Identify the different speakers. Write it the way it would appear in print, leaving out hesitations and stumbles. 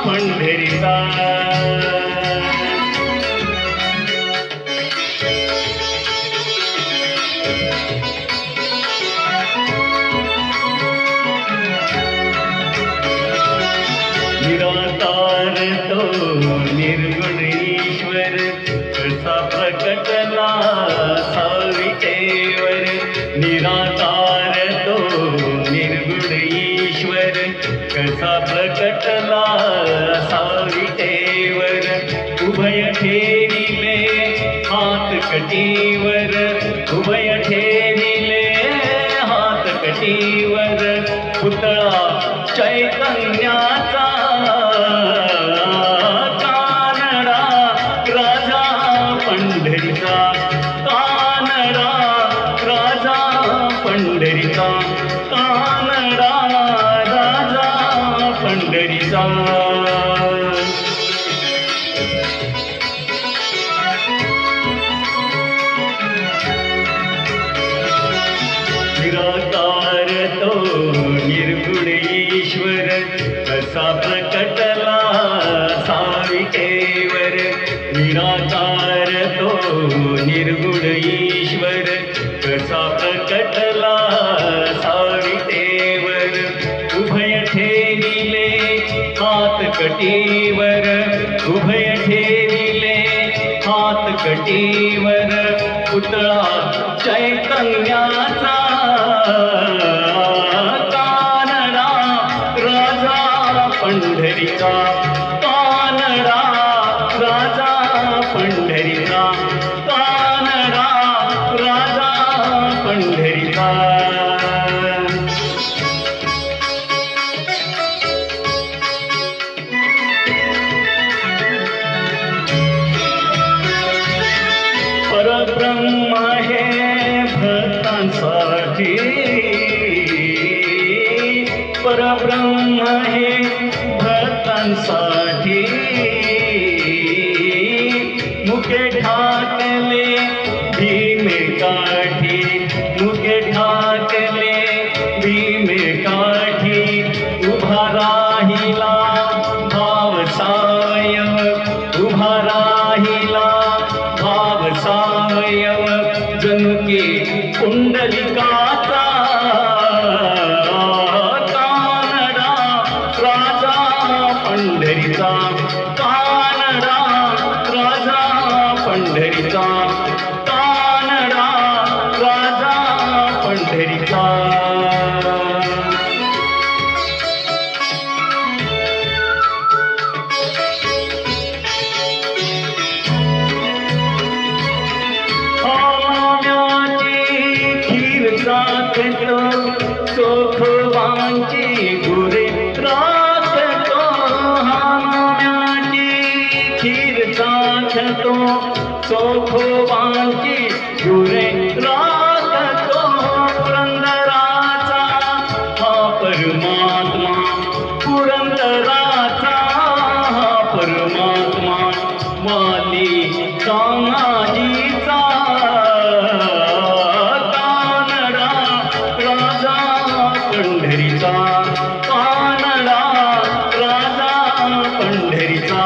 Speaker 1: पंढरीचा निराकार तो निर्गुण ईश्वर कसा प्रकटला सावितेवर निराकार तो निर्गुण ईश्वर कसा प्रकटला सावितेवर उभय ठेविले हात कटीवर उभय ठेविले हात कटीवर पुतळा चैतन्याचा कानडा राजा पंढरीचा कानडा राजा पंढरीचा कानडा राजा पंढरीचा निराकार तो निर्गुण ईश्वर कसा प्रकटला सावितेवर निराकार तो निर्गुण ईश्वर कसा प्रकटला सावितेवर उभय ठेविले हात कटीवर उभय ठेविले हात कटीवर पुतळा चैतन्याचा कानडा राजा पंढरीचा कानडा राजा पंढरीचा कानडा राजा पंढरीचा परब्रह्म हे भक्तांसाठी परब्रह्म हे भक्तांसाठी मुके ठाकले भीमे काठी मुके ठाकले भीमे काठी उभा राहिला भाव सावयव उभा राहिला भाव सावयव जनुके कुंडलिकाचा कानडा राजा पंढरीचा कानडा राजा पंढरीचा कानडा राजा पंढरीचा राखतो सोखवांची गुरे राखतो हाम्याची खीर राखतो सोखवांची गुरे राखतो पुरंदराचा हा परमात्मा पुरंदराचा हा परमात्मा वाली कामाजीचा पंढरीचा कानडा राजा पंढरीचा